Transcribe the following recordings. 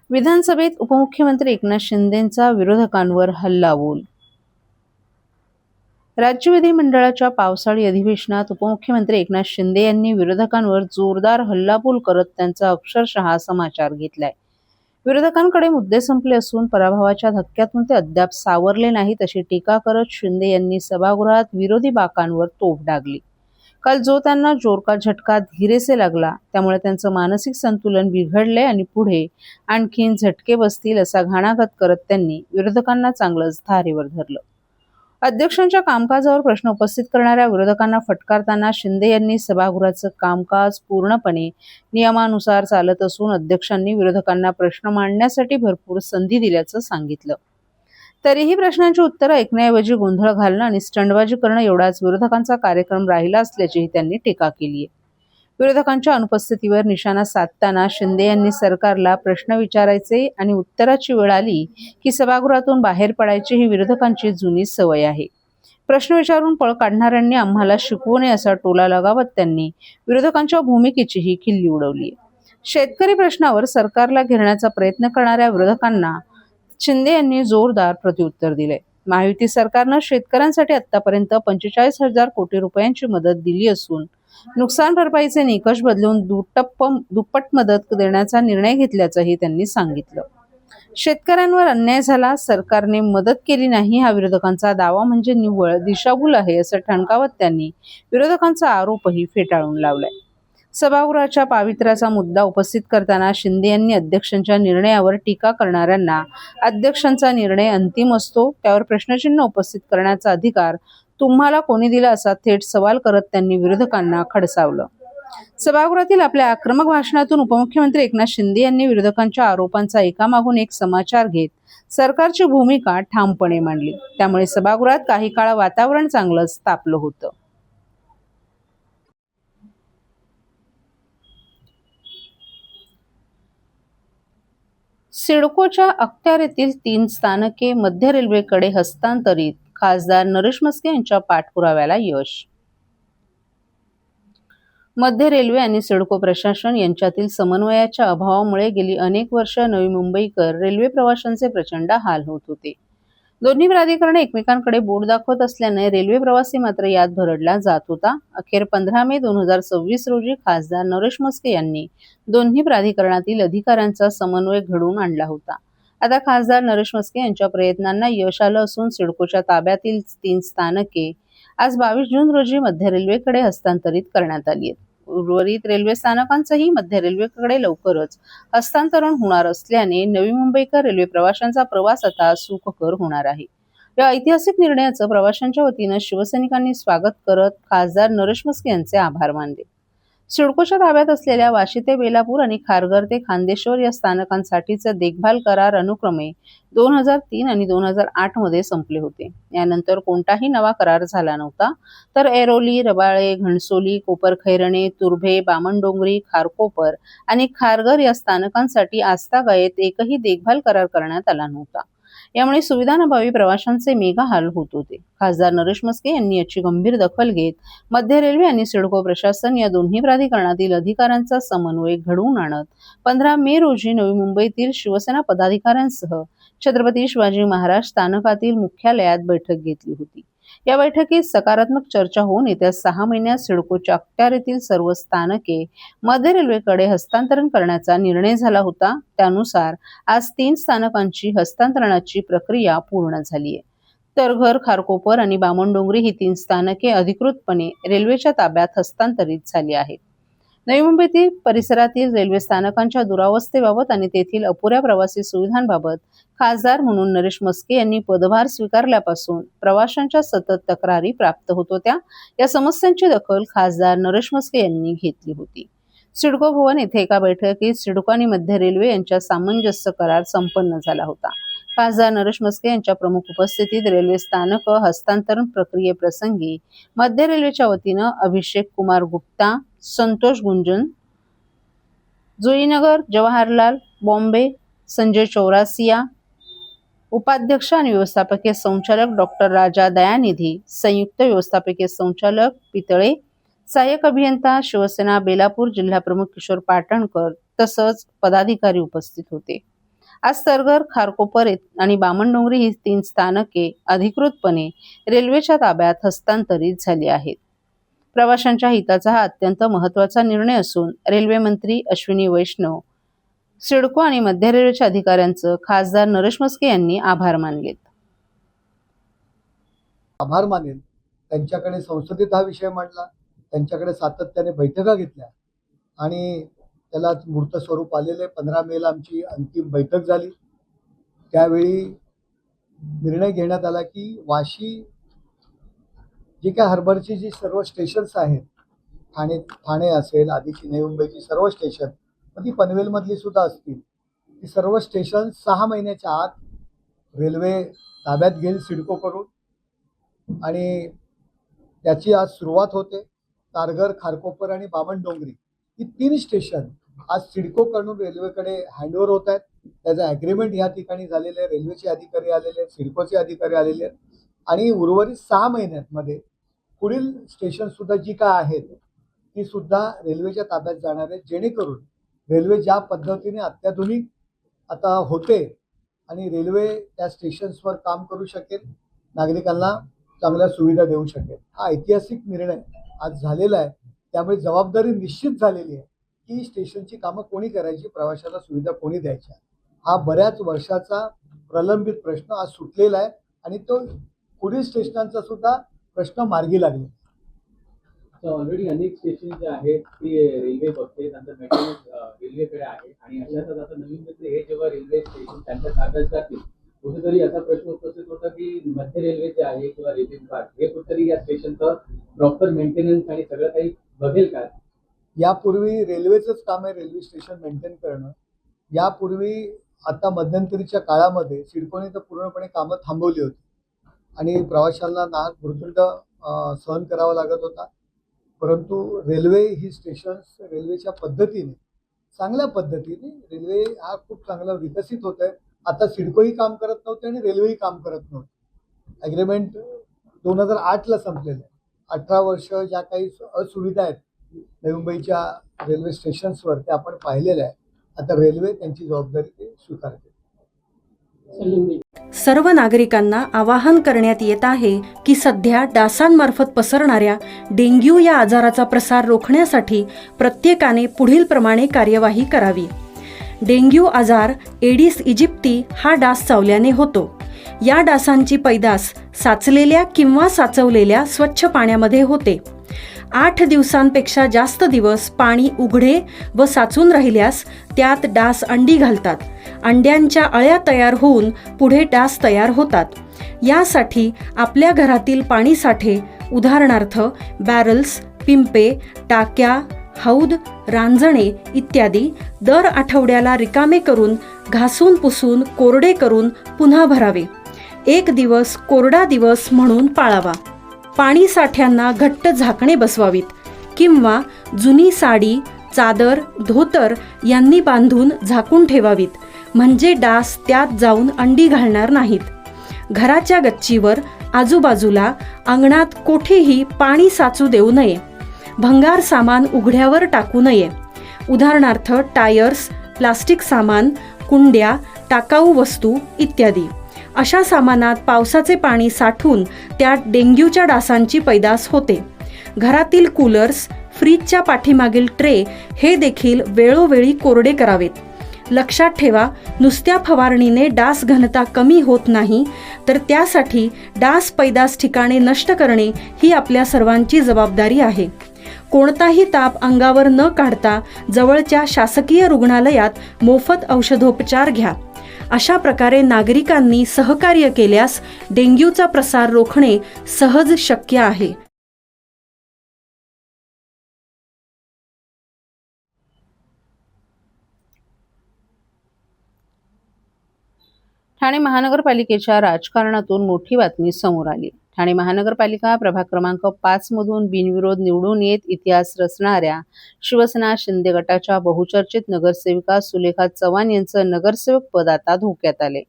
विधानसभेत उपमुख्यमंत्री एकनाथ शिंदेंचा विरोधकांवर हल्लाबोल. राज्य विधिमंडळाच्या पावसाळी अधिवेशनात उपमुख्यमंत्री एकनाथ शिंदे यांनी विरोधकांवर जोरदार हल्लाबोल करत त्यांचा अक्षरशः समाचार घेतलाय. विरोधकांकडे मुद्दे संपले असून पराभवाच्या धक्क्यातून ते अद्याप सावरले नाहीत अशी टीका करत शिंदे यांनी सभागृहात विरोधी बाकांवर तोफ डागली. काल जो त्यांना जोरका झटका धीरेसे लागला त्यामुळे त्यांचं मानसिक संतुलन बिघडले आणि पुढे आणखीन झटके बसतील असा घाणाघात करत त्यांनी विरोधकांना चांगलंच धारेवर धरलं. अध्यक्षांच्या कामकाजावर प्रश्न उपस्थित करणाऱ्या विरोधकांना फटकारताना शिंदे यांनी सभागृहाचं कामकाज पूर्णपणे नियमानुसार चालत असून अध्यक्षांनी विरोधकांना प्रश्न मांडण्यासाठी भरपूर संधी दिल्याचं सांगितलं. तरीही प्रश्नांची उत्तरं ऐकण्याऐवजी गोंधळ घालणं आणि स्टंटबाजी करणं एवढाच विरोधकांचा कार्यक्रम राहिला असल्याचीही त्यांनी टीका केली आहे. विरोधकांच्या अनुपस्थितीवर निशाणा साधताना शिंदे यांनी सरकारला प्रश्न विचारायचे आणि उत्तराची वेळ आली की सभागृहातून बाहेर पडायची ही विरोधकांची जुनी सवय आहे. प्रश्न विचारून पळ काढणाऱ्यांनी आम्हाला शिकवू नये असा टोला लगावत त्यांनी विरोधकांच्या भूमिकेचीही खिल्ली उडवली. शेतकरी प्रश्नावर सरकारला घेरण्याचा प्रयत्न करणाऱ्या विरोधकांना शिंदे यांनी जोरदार प्रत्युत्तर दिले. महायुती सरकारनं शेतकऱ्यांसाठी आतापर्यंत 45,000 कोटी रुपयांची मदत दिली असून नुकसान भरपाईचे निकष बदलून दुप्पट मदत देण्याचा निर्णय घेतल्याचंही त्यांनी सांगितलं. शेतकऱ्यांवर अन्याय झाला, सरकारने मदत केली नाही हा विरोधकांचा दावा म्हणजे निव्वळ दिशाभूल आहे असं ठणकावत त्यांनी विरोधकांचा आरोपही फेटाळून लावलाय. सभागृहाच्या पावित्र्याचा मुद्दा उपस्थित करताना शिंदे यांनी अध्यक्षांच्या निर्णयावर टीका करणाऱ्यांना अध्यक्षांचा निर्णय अंतिम असतो, त्यावर प्रश्नचिन्ह उपस्थित करण्याचा अधिकार तुम्हाला कोणी दिला असा थेट सवाल करत त्यांनी विरोधकांना खडसावलं. सभागृहातील आपल्या आक्रमक भाषणातून उपमुख्यमंत्री एकनाथ शिंदे यांनी विरोधकांच्या आरोपांचा एकामागून एक समाचार घेत सरकारची भूमिका ठामपणे मांडली. त्यामुळे सभागृहात काही काळ वातावरण चांगलंच तापलं होतं. सिडकोच्या अखत्यारीतील 3 स्थानके मध्य रेल्वेकडे हस्तांतरित, खासदार नरेश म्हस्के यांच्या पाठपुराव्याला यश. मध्य रेल्वे आणि सिडको प्रशासन यांच्यातील समन्वयाच्या अभावामुळे गेली अनेक वर्ष नवी मुंबईकर रेल्वे प्रवाशांचे प्रचंड हाल होत होते. दोन्ही प्राधिकरणे एकमेकांकडे बोट दाखवत असल्याने रेल्वे प्रवासी मात्र यात भरडला जात होता. अखेर 15 मे 2026 रोजी खासदार नरेश म्हस्के यांनी दोन्ही प्राधिकरणातील अधिकाऱ्यांचा समन्वय घडवून आणला होता. आता खासदार नरेश म्हस्के यांच्या प्रयत्नांना यश आलं असून सिडकोच्या ताब्यातील 3 स्थानके आज 22 जून रोजी मध्य रेल्वेकडे हस्तांतरित करण्यात आली आहेत. उर्वरित रेल्वे स्थानकांचंही मध्य रेल्वेकडे लवकरच हस्तांतरण होणार असल्याने नवी मुंबईकर रेल्वे प्रवाशांचा प्रवास आता सुखकर होणार आहे. या ऐतिहासिक निर्णयाचं प्रवाशांच्या वतीनं शिवसैनिकांनी स्वागत करत खासदार नरेश म्हस्के यांचे आभार मानले. सिडकोच्या ताब्यात असलेल्या वाशी ते बेलापूर आणि खारघर ते खांदेश्वर या स्थानकांसाठीचे देखभाल करार अनुक्रमे 2003 आणि 2008 मध्ये संपले होते. यानंतर कोणताही नवा करार झाला नव्हता. तर ऐरोली, रबाळे, घणसोली, कोपरखैरणे, तुर्भे, बामणडोंगरी, खारकोपर आणि खारघर या स्थानकांसाठी आजतागायत एकही देखभाल करार करण्यात आला नव्हता. यामुळे सुविधांअभावी प्रवाशांचे मेगा हाल होत होते. खासदार नरेश म्हस्के यांनी याची गंभीर दखल घेत मध्य रेल्वे आणि सिडको प्रशासन या दोन्ही प्राधिकरणातील अधिकाऱ्यांचा समन्वय घडवून आणत 15 मे रोजी नवी मुंबईतील शिवसेना पदाधिकाऱ्यांसह छत्रपती शिवाजी महाराज स्थानकातील मुख्यालयात बैठक घेतली होती. या बैठकीत सकारात्मक चर्चा होऊन येत्या 6 महिन्यात सिडकोच्या अखत्यारीतील सर्व स्थानके मध्य रेल्वेकडे हस्तांतरण करण्याचा निर्णय झाला होता. त्यानुसार आज 3 स्थानकांची हस्तांतरणाची प्रक्रिया पूर्ण झाली आहे. तरघर, खारकोपर आणि बामणडोंगरी ही 3 स्थानके अधिकृतपणे रेल्वेच्या ताब्यात हस्तांतरित झाली आहेत. नवी मुंबईतील परिसरातील रेल्वे स्थानकांच्या दुरावस्थेबाबत आणि तेथील अपुऱ्या प्रवासी सुविधांबाबत खासदार म्हणून नरेश म्हस्के यांनी पदभार स्वीकारल्यापासून प्रवाशांच्या सतत तक्रारी प्राप्त होत होत्या. या समस्यांची दखल खासदार नरेश म्हस्के यांनी घेतली होती. सिडको भवन येथे एका बैठकीत सिडको आणि मध्य रेल्वे यांच्या सामंजस्य करार संपन्न झाला होता. खासदार नरेश म्हस्के यांच्या प्रमुख उपस्थितीत रेल्वे स्थानक हस्तांतरण प्रक्रियेप्रसंगी मध्य रेल्वेच्या वतीनं अभिषेक कुमार गुप्ता, संतोष गुंजन, जुईनगर, जवाहरलाल, बॉम्बे, संजय चौरासिया, उपाध्यक्ष आणि व्यवस्थापकीय संचालक डॉक्टर राजा दयानिधी, संयुक्त व्यवस्थापकीय संचालक पितळे, सहाय्यक अभियंता शिवसेना बेलापूर जिल्हा प्रमुख किशोर पाटणकर तसंच पदाधिकारी उपस्थित होते. आज तरघर, खारकोपर आणि बामणडोंगरी ही 3 स्थानके अधिकृतपणे रेल्वेच्या ताब्यात हस्तांतरित झाली आहेत. प्रवाशांच्या हिताचा हा अत्यंत महत्त्वाचा निर्णय असून रेल्वे मंत्री अश्विनी वैष्णव, सिडको आणि मध्य रेल्वेच्या अधिकाऱ्यांचं खासदार नरेश म्हस्के यांनी आभार मानलेत. आभार मानेल. त्यांच्याकडे संसदेत हा विषय मांडला, त्यांच्याकडे सातत्याने बैठका घेतल्या आणि त्याला मूर्त स्वरूप आलेले. 15 मेला आमची अंतिम बैठक झाली. त्यावेळी निर्णय घेण्यात आला की वाशी जी काय हार्बरची जी सर्व स्टेशन्स आहेत, ठाणे असेल, आधीची नवी मुंबईची सर्व स्टेशन, ती पनवेलमधली सुद्धा असतील, ती सर्व स्टेशन 6 महिन्याच्या आत रेल्वे ताब्यात घेईल सिडको करून आणि त्याची आज सुरुवात होते. तारघर, खारकोपर आणि बामणडोंगरी ही 3 स्टेशन आज सिडको कडून रेल्वेकडे हँडओव्हर होत आहेत. त्याचं ॲग्रीमेंट या ठिकाणी झालेलं आहे. रेल्वेचे अधिकारी आलेले आहेत, सिडकोचे अधिकारी आलेले आहेत आणि उर्वरित 6 महिन्यांमध्ये पुढील स्टेशन सुद्धा जी काय आहेत ती सुद्धा रेल्वेच्या ताब्यात जाणार आहेत, जेणेकरून रेल्वे ज्या पद्धतीने अत्याधुनिक आता होते आणि रेल्वे त्या स्टेशन्सवर काम करू शकेल, नागरिकांना चांगल्या सुविधा देऊ शकेल. हा ऐतिहासिक निर्णय आज झालेला आहे. त्यामुळे जबाबदारी निश्चित झालेली आहे की स्टेशनची कामं कोणी करायची, प्रवाशाला सुविधा कोणी द्यायच्या. हा बऱ्याच वर्षाचा प्रलंबित प्रश्न आज सुटलेला आहे आणि तो पुढील स्टेशनांचा सुद्धा प्रश्न मार्गी लागले. ऑलरेडी अनेक स्टेशन जे आहेत ते रेल्वे बघते, त्यांचं मेंटेनन्स रेल्वेकडे आहे आणि अशातच आता नवीन मित्र हे जेव्हा रेल्वे स्टेशन त्यांच्या ताब्यात जातील, कुठेतरी असा प्रश्न उपस्थित होता की मध्य रेल्वेचे आहे किंवा रेल्वे विभाग हे कुठेतरी या स्टेशनचं प्रॉपर मेंटेनन्स आणि सगळं काही बघेल का? यापूर्वी रेल्वेचंच काम आहे रेल्वे स्टेशन मेंटेन करणं. यापूर्वी आता मध्यंतरीच्या काळामध्ये सिडकोने तर पूर्णपणे कामं थांबवली होती आणि प्रवाशांना नाहक भुर्दंड सहन करावा लागत होता. परंतु रेल्वे ही स्टेशन्स रेल्वेच्या पद्धतीने, चांगल्या पद्धतीने रेल्वे हा खूप चांगला विकसित होत आहे. आता सिडकोही काम करत नव्हते आणि रेल्वेही काम करत नव्हते. ॲग्रीमेंट 2008ला संपलेलं आहे. 18 वर्ष ज्या काही असुविधा आहेत नवी मुंबईच्या रेल्वे स्टेशन्सवर त्या आपण पाहिलेल्या आहे. आता रेल्वे त्यांची जबाबदारी ते स्वीकारते. सर्व नागरिकांना आवाहन करण्यात येत आहे की सध्या डासांमार्फत पसरणाऱ्या डेंग्यू या आजाराचा प्रसार रोखण्यासाठी प्रत्येकाने पुढीलप्रमाणे कार्यवाही करावी. डेंग्यू आजार एडिस इजिप्ती हा डास चावल्याने होतो. या डासांची पैदास साचलेल्या किंवा साचवलेल्या स्वच्छ पाण्यामध्ये होते. 8 दिवसांपेक्षा जास्त दिवस पाणी उघडे व साचून राहिल्यास त्यात डास अंडी घालतात. अंड्यांच्या अळ्या तयार होऊन पुढे डास तयार होतात. यासाठी आपल्या घरातील पाणीसाठे उदाहरणार्थ बॅरल्स, पिंपे, टाक्या, हौद, रांजणे इत्यादी दर आठवड्याला रिकामे करून घासून पुसून कोरडे करून पुन्हा भरावे. 1 दिवस कोरडा दिवस म्हणून पाळावा. पाणी साठ्यांना घट्ट झाकणे बसवावीत किंवा जुनी साडी, चादर, धोतर यांनी बांधून झाकून ठेवावीत, म्हणजे डास त्यात जाऊन अंडी घालणार नाहीत. घराच्या गच्चीवर, आजूबाजूला, अंगणात कोठेही पाणी साचू देऊ नये. भंगार सामान उघड्यावर टाकू नये. उदाहरणार्थ टायर्स, प्लास्टिक सामान, कुंड्या, टाकाऊ वस्तू इत्यादी. अशा सामानात पावसाचे पाणी साठून त्यात डेंग्यूच्या डासांची पैदास होते. घरातील कूलर्स, फ्रीजच्या पाठीमागील ट्रे हे देखील वेळोवेळी कोरडे करावेत. लक्षात ठेवा, नुसत्या फवारणीने डास घनता कमी होत नाही, तर त्यासाठी डास पैदास ठिकाणे नष्ट करणे ही आपल्या सर्वांची जबाबदारी आहे. कोणताही ताप अंगावर न काढता जवळच्या शासकीय रुग्णालयात मोफत औषधोपचार घ्या. अशा प्रकारे नागरिकांनी सहकार्य केल्यास डेंग्यूचा प्रसार रोखणे सहज शक्य आहे. ठाणे महानगरपालिकेच्या राजकारणातून मोठी बातमी समोर आली. ठाणे महानगरपालिका प्रभाग क्रमांक 5 मधून बिनविरोध निवडून येत इतिहास रचणाऱ्या शिवसेना शिंदे गटाच्या बहुचर्चित नगरसेविका सुलेखा चव्हाण यांचं नगरसेवक पद आता धोक्यात आले.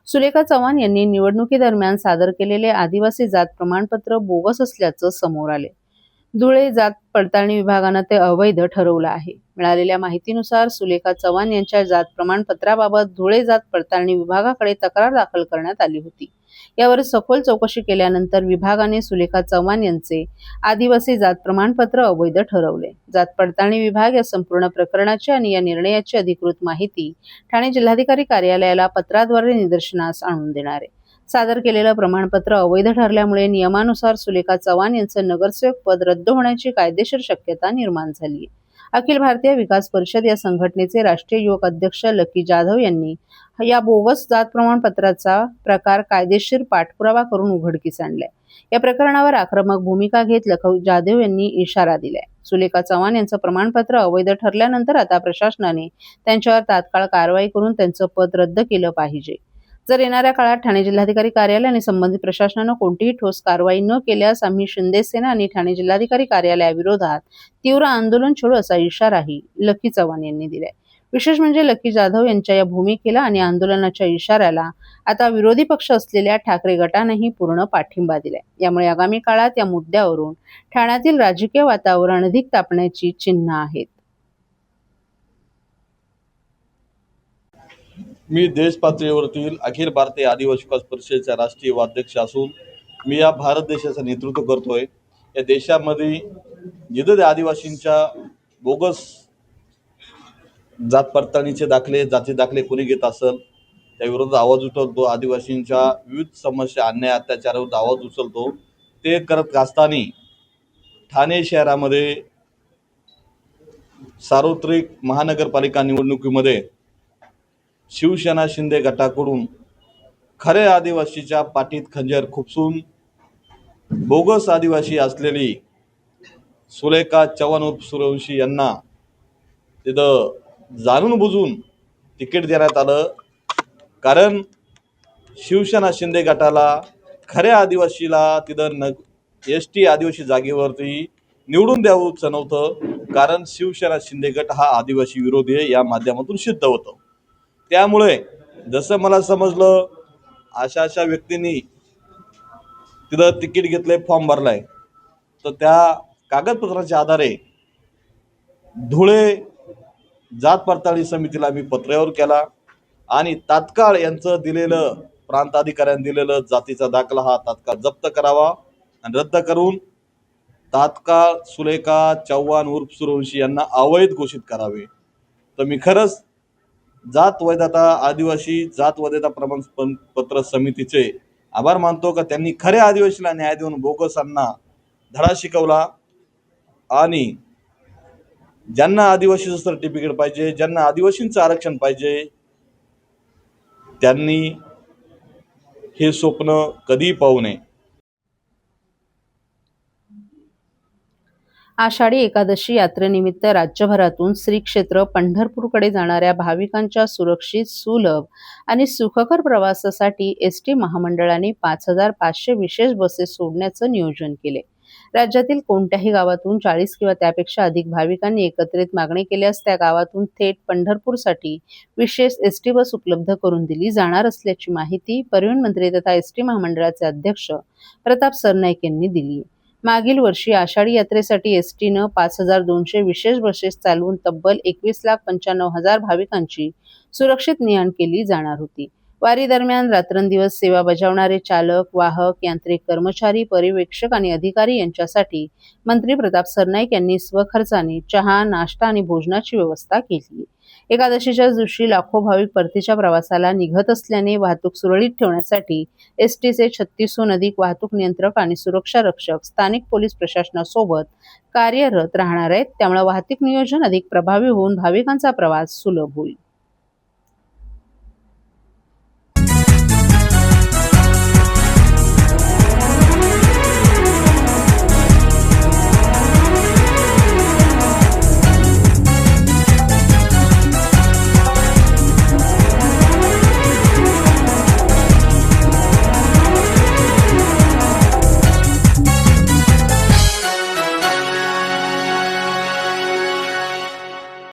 सुलेखा चव्हाण यांनी निवडणुकीदरम्यान सादर केलेले आदिवासी जात प्रमाणपत्र बोगस असल्याचं समोर आले. धुळे जात पडताळणी विभागानं ते अवैध ठरवलं आहे. मिळालेल्या माहितीनुसार सुलेखा चव्हाण यांच्या जात प्रमाणपत्राबाबत धुळे जात पडताळणी विभागाकडे तक्रार दाखल करण्यात आली होती. यावर सखोल चौकशी केल्यानंतर विभागाने सुलेखा चव्हाण यांचे आदिवासी जात प्रमाणपत्र अवैध ठरवले. जात पडताळणी विभाग या संपूर्ण प्रकरणाची आणि या निर्णयाची अधिकृत माहिती ठाणे जिल्हाधिकारी कार्यालयाला पत्राद्वारे निदर्शनास आणून देणार आहे. सादर केलेलं प्रमाणपत्र अवैध ठरल्यामुळे नियमानुसार सुलेखा चव्हाण यांचं नगरसेवक पद रद्द होण्याची कायदेशीर शक्यता निर्माण झाली आहे. अखिल भारतीय विकास परिषद या संघटनेचे राष्ट्रीय युवक अध्यक्ष लकी जाधव यांनी या बोगस जात प्रमाणपत्राचा प्रकार कायदेशीर पाठपुरावा करून उघडकीस आणलाय. या प्रकरणावर आक्रमक भूमिका घेत लकी जाधव यांनी इशारा दिलाय. सुलेखा चव्हाण यांचं प्रमाणपत्र अवैध ठरल्यानंतर आता प्रशासनाने त्यांच्यावर तात्काळ कारवाई करून त्यांचं पद रद्द केलं पाहिजे. जर येणाऱ्या काळात ठाणे जिल्हाधिकारी कार्यालय आणि संबंधित प्रशासनानं कोणतीही ठोस कारवाई न केल्यास आम्ही शिंदे सेना आणि ठाणे जिल्हाधिकारी कार्यालयाविरोधात तीव्र आंदोलन छेडू असा इशाराही लकी चव्हाण यांनी दिलाय. विशेष म्हणजे लकी जाधव यांच्या या भूमिकेला आणि आंदोलनाच्या इशाऱ्याला आता विरोधी पक्ष असलेल्या ठाकरे गटानेही पूर्ण पाठिंबा दिलाय. यामुळे आगामी काळात या मुद्द्यावरून ठाण्यातील राजकीय वातावरण अधिक तापण्याची चिन्ह आहेत. मी देश पातळीवरतील अखिल भारतीय आदिवासी विकास परिषदेचा राष्ट्रीय उपाध्यक्ष असून मी या भारत देशाचं नेतृत्व करतोय. या देशामध्ये जिथं त्या आदिवासींच्या बोगस जात पडताळणीचे दाखले जाती दाखले कोणी घेत असेल त्याविरोधात आवाज उचलतो. आदिवासींच्या विविध समस्या अन्याय अत्याचाराविरुद्ध आवाज उचलतो. ते करत असताना ठाणे शहरामध्ये सार्वत्रिक महानगरपालिका निवडणुकीमध्ये शिवसेना शिंदे गटाकडून खऱ्या आदिवासीच्या पाठीत खंजीर खुपसून बोगस आदिवासी असलेली सुलेखा चव्हाण उर्फ सूर्यवंशी यांना तिथं जाणून बुजून तिकीट देण्यात आलं. कारण शिवसेना शिंदे गटाला खऱ्या आदिवासीला तिथं ST आदिवासी जागेवरती निवडून द्यावंच नव्हतं. कारण शिवसेना शिंदे गट हा आदिवासी विरोधी आहे या माध्यमातून सिद्ध होतं. त्यामुळे जसं मला समजलं अशा व्यक्तींनी तिथं तिकीट घेतलंय, फॉर्म भरलाय, तर त्या कागदपत्राच्या आधारे धुळे जात पडताळणी समितीला मी पत्रावर केला आणि तात्काळ यांचं दिलेलं प्रांत अधिकाऱ्यांनी दिलेलं जातीचा दाखला हा तात्काळ जप्त करावा आणि रद्द करून तात्काळ सुलेखा चव्हाण उर्फ सूर्यवंशी यांना अवैध घोषित करावे. तर मी खरंच जात वैधता आदिवासी जात वैधता प्रमाणपत्र समितीचे आभार मानतो का त्यांनी खऱ्या आदिवासीला न्याय देऊन बोगसांना धडा शिकवला आणि ज्यांना आदिवासीचं सर्टिफिकेट पाहिजे, ज्यांना आदिवासींचं आरक्षण पाहिजे, त्यांनी हे स्वप्न कधी पाहू नये. आषाढी एकादशी यात्रेनिमित्त राज्यभरातून श्री क्षेत्र पंढरपूरकडे जाणाऱ्या भाविकांच्या सुरक्षित, सुलभ आणि सुखकर प्रवासासाठी ST महामंडळाने 5,500 विशेष बसेस सोडण्याचं नियोजन केले. राज्यातील कोणत्याही गावातून 40 किंवा त्यापेक्षा अधिक भाविकांनी एकत्रित मागणी केल्यास त्या गावातून थेट पंढरपूरसाठी विशेष ST बस उपलब्ध करून दिली जाणार असल्याची माहिती परिवहन मंत्री तथा ST महामंडळाचे अध्यक्ष प्रताप सरनाईक यांनी दिली. मागील वर्षी आषाढी यात्रेसाठी STनं 5,200 विशेष बसेस चालवून तब्बल 21,95,000 भाविकांची सुरक्षित ने-आण केली जाणार होती. वारी दरम्यान रात्रंदिवस सेवा बजावणारे चालक, वाहक, यांत्रिक कर्मचारी, पर्यवेक्षक आणि अधिकारी यांच्यासाठी मंत्री प्रताप सरनाईक यांनी स्वखर्चाने चहा, नाश्ता आणि भोजनाची व्यवस्था केली. एकादशीच्या दिवशी लाखो भाविक परतीच्या प्रवासाला निघत असल्याने वाहतूक सुरळीत ठेवण्यासाठी STचे 36हून अधिक वाहतूक नियंत्रक आणि सुरक्षा रक्षक स्थानिक पोलीस प्रशासनासोबत कार्यरत राहणार आहेत. त्यामुळे वाहतूक नियोजन अधिक प्रभावी होऊन भाविकांचा प्रवास सुलभ होईल.